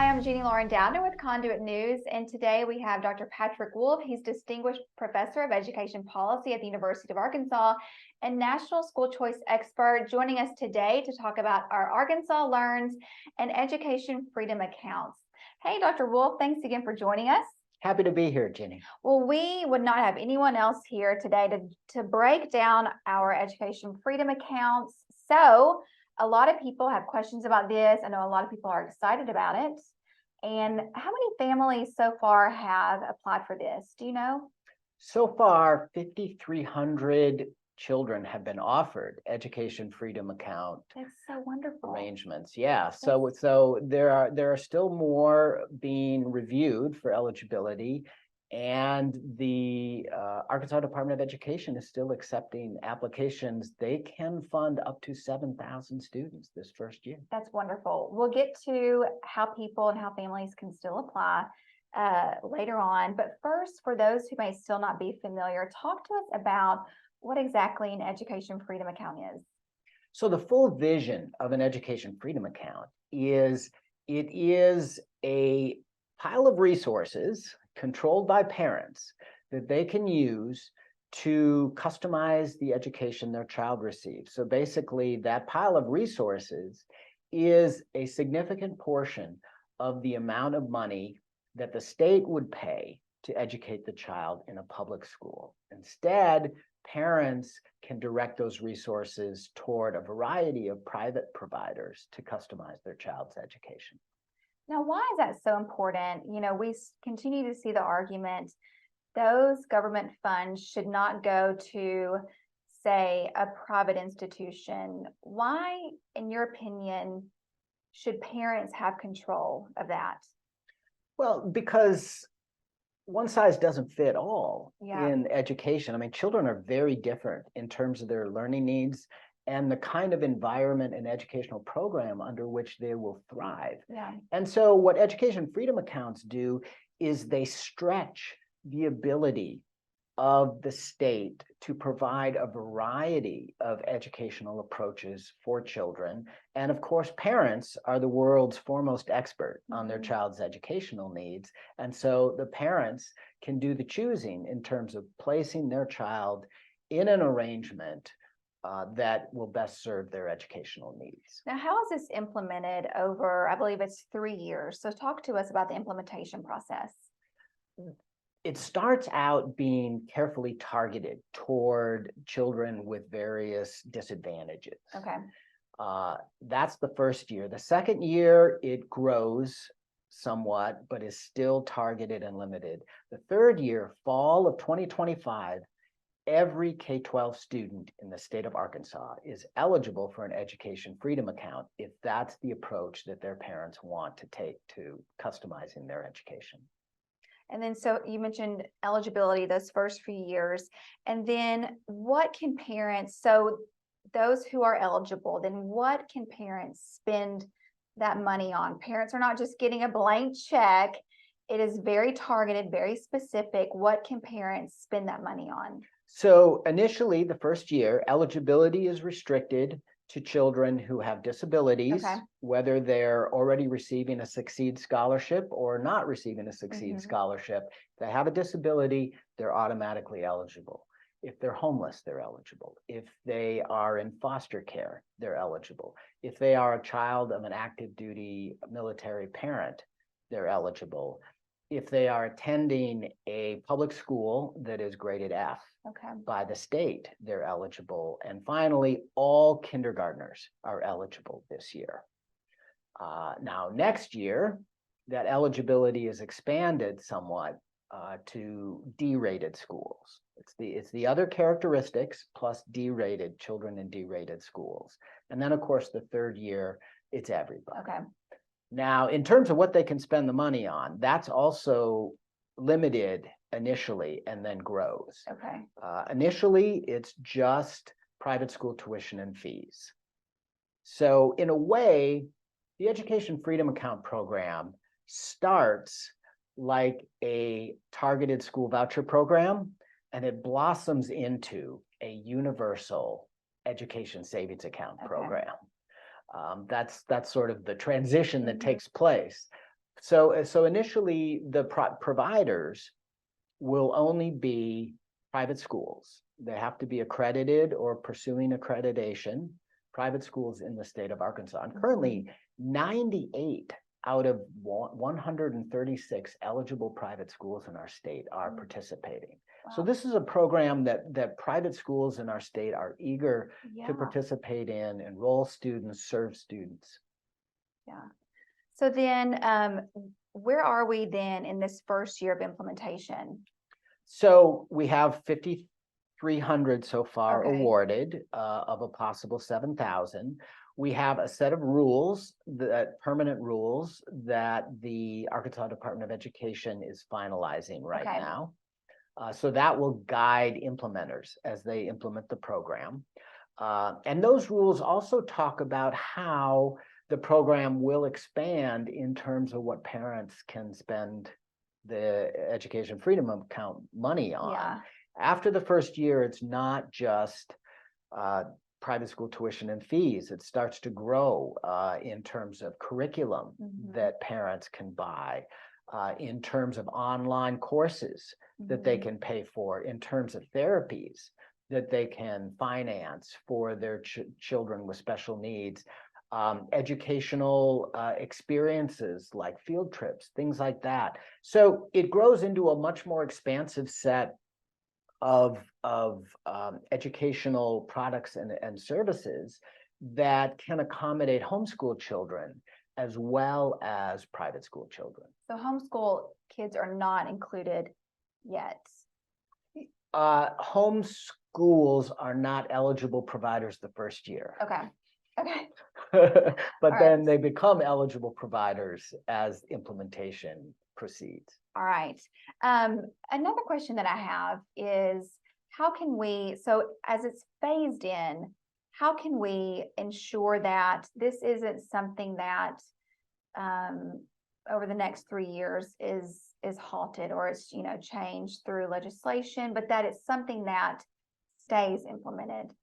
I'm Jeannie Lauren Downer with Conduit News, and today we have Dr. Patrick Wolf. He's Distinguished Professor of Education Policy at the University of Arkansas and National School Choice Expert, joining us today to talk about our Arkansas L.E.A.R.N.S and Education Freedom Accounts. Hey, Dr. Wolf, thanks again for joining us. Happy to be here, Jenny. Well, we would not have anyone else here today to break down our Education Freedom Accounts. So a lot of people have questions about this. I know a lot of people are excited about it. And how many families so far have applied for this? Do you know? So far, 5,300 children have been offered education freedom account. That's so wonderful. Arrangements. Yeah. So there are still more being reviewed for eligibility, and the Arkansas Department of Education is still accepting applications. They can fund up to 7,000 students this first year. That's wonderful. We'll get to how people and how families can still apply later on. But first, for those who may still not be familiar, talk to us about what exactly an education freedom account is. So the full vision of an education freedom account is it is a pile of resources controlled by parents that they can use to customize the education their child receives. So basically, that pile of resources is a significant portion of the amount of money that the state would pay to educate the child in a public school. Instead, parents can direct those resources toward a variety of private providers to customize their child's education. Now, why is that so important? You know, we continue to see the argument those government funds should not go to, say, a private institution. Why, in your opinion, should parents have control of that? Well, because one size doesn't fit all in education. I mean, children are very different in terms of their learning needs and the kind of environment and educational program under which they will thrive. And so what education freedom accounts do is they stretch the ability of the state to provide a variety of educational approaches for children. And of course, parents are the world's foremost expert on their child's educational needs. And so the parents can do the choosing in terms of placing their child in an arrangement that will best serve their educational needs. Now, how is this implemented over, I believe it's 3 years. So talk to us about the implementation process. It starts out being carefully targeted toward children with various disadvantages. Okay. That's the first year. The second year, it grows somewhat, but is still targeted and limited. The third year, fall of 2025, every K-12 student in the state of Arkansas is eligible for an education freedom account if that's the approach that their parents want to take to customizing their education. And then, so you mentioned eligibility those first few years, and then what can parents, so those who are eligible, then what can parents spend that money on? Parents are not just getting a blank check. It is very targeted, very specific. What can parents spend that money on? So initially, the first year, eligibility is restricted to children who have disabilities, whether they're already receiving a Succeed scholarship or not receiving a Succeed scholarship. If they have a disability, they're automatically eligible. If they're homeless, they're eligible. If they are in foster care, they're eligible. If they are a child of an active duty military parent, they're eligible. If they are attending a public school that is graded F by the state, they're eligible. And finally, all kindergartners are eligible this year. Now, next year, that eligibility is expanded somewhat to D-rated schools. It's the other characteristics plus D-rated children in D-rated schools. And then, of course, the third year, it's everybody. Now, in terms of what they can spend the money on, that's also limited initially and then grows. Initially, it's just private school tuition and fees. So in a way, the Education Freedom Account program starts like a targeted school voucher program, and it blossoms into a universal education savings account program. That's sort of the transition that takes place. So initially, the providers will only be private schools. They have to be accredited or pursuing accreditation, private schools in the state of Arkansas. And currently, 98 out of 136 eligible private schools in our state are participating. Wow. So this is a program that private schools in our state are eager Yeah. to participate in, enroll students, serve students. Yeah. So then, where are we then in this first year of implementation? So we have 5,300 so far Okay. awarded of a possible 7,000. We have a set of rules, permanent rules, that the Arkansas Department of Education is finalizing right Okay. now. So that will guide implementers as they implement the program. And those rules also talk about how the program will expand in terms of what parents can spend the Education Freedom Account money on. Yeah. After the first year, it's not just private school tuition and fees. It starts to grow in terms of curriculum that parents can buy, in terms of online courses that they can pay for, in terms of therapies that they can finance for their children with special needs, educational experiences like field trips, things like that. So it grows into a much more expansive set of educational products and services that can accommodate homeschool children as well as private school children. So homeschool kids are not included yet. Homeschools are not eligible providers the first year. Okay. Okay. But All then right. they become eligible providers as implementation proceeds. All right. Another question that I have is, how can we, so as it's phased in, how can we ensure that this isn't something that over the next 3 years is halted, or it's, you know, changed through legislation, but that it's something that stays implemented?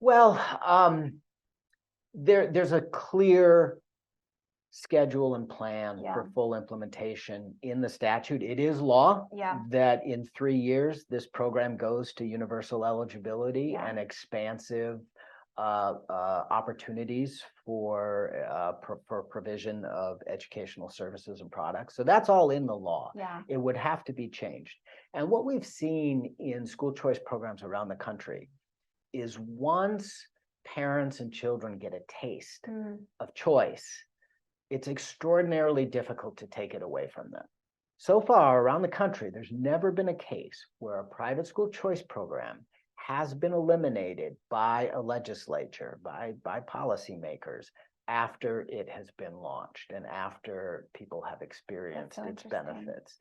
Well, there's a clear schedule and plan for full implementation in the statute. It is law that in 3 years, this program goes to universal eligibility and expansive opportunities for provision of educational services and products. So that's all in the law. It would have to be changed. And what we've seen in school choice programs around the country is once parents and children get a taste of choice, it's extraordinarily difficult to take it away from them. So far around the country, there's never been a case where a private school choice program has been eliminated by a legislature, by policymakers, after it has been launched and after people have experienced its benefits.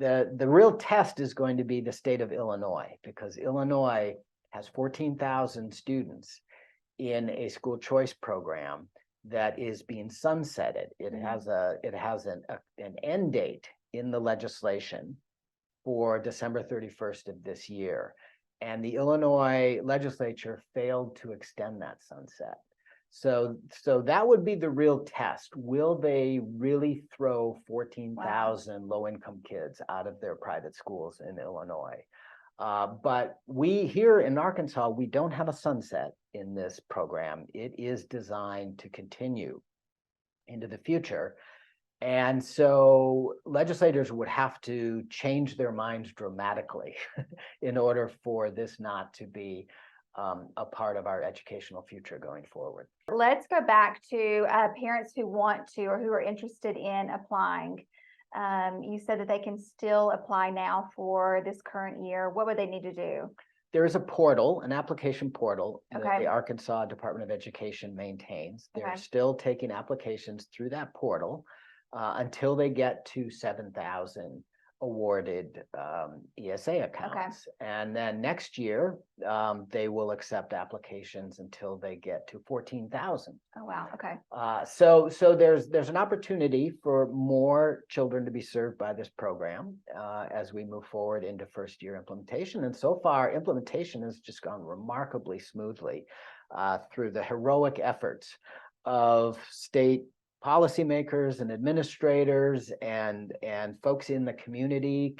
The real test is going to be the state of Illinois, because Illinois has 14,000 students in a school choice program that is being sunsetted. It has an end date in the legislation for December 31st of this year. And the Illinois legislature failed to extend that sunset. So that would be the real test. Will they really throw 14,000 low-income kids out of their private schools in Illinois? But we here in Arkansas, we don't have a sunset in this program. It is designed to continue into the future. And so legislators would have to change their minds dramatically in order for this not to be a part of our educational future going forward. Let's go back to parents who want to or who are interested in applying. You said that they can still apply now for this current year. What would they need to do? There is a portal, an application portal that the Arkansas Department of Education maintains. They're still taking applications through that portal until they get to 7,000 awarded ESA accounts. And then next year, they will accept applications until they get to 14,000. Oh, wow. Okay. So there's an opportunity for more children to be served by this program as we move forward into first year implementation. And so far, implementation has just gone remarkably smoothly through the heroic efforts of state policymakers and administrators and folks in the community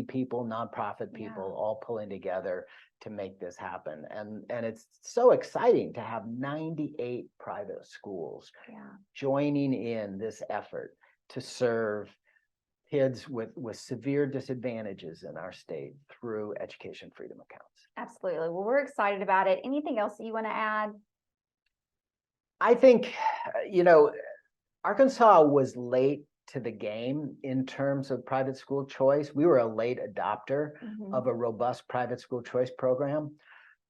people, nonprofit people, all pulling together to make this happen. And it's so exciting to have 98 private schools joining in this effort to serve kids with severe disadvantages in our state through education freedom accounts. Absolutely. Well, we're excited about it. Anything else that you want to add? I think, you know, Arkansas was late to the game in terms of private school choice. We were a late adopter of a robust private school choice program.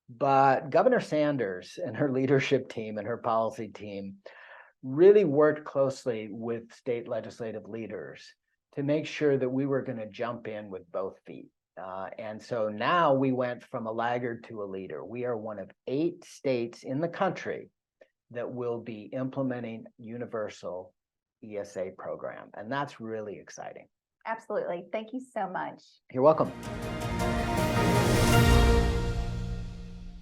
But Governor Sanders and her leadership team and her policy team really worked closely with state legislative leaders to make sure that we were going to jump in with both feet. And so now we went from a laggard to a leader. We are one of 8 states in the country that will be implementing universal ESA program. And that's really exciting. Absolutely. Thank you so much. You're welcome.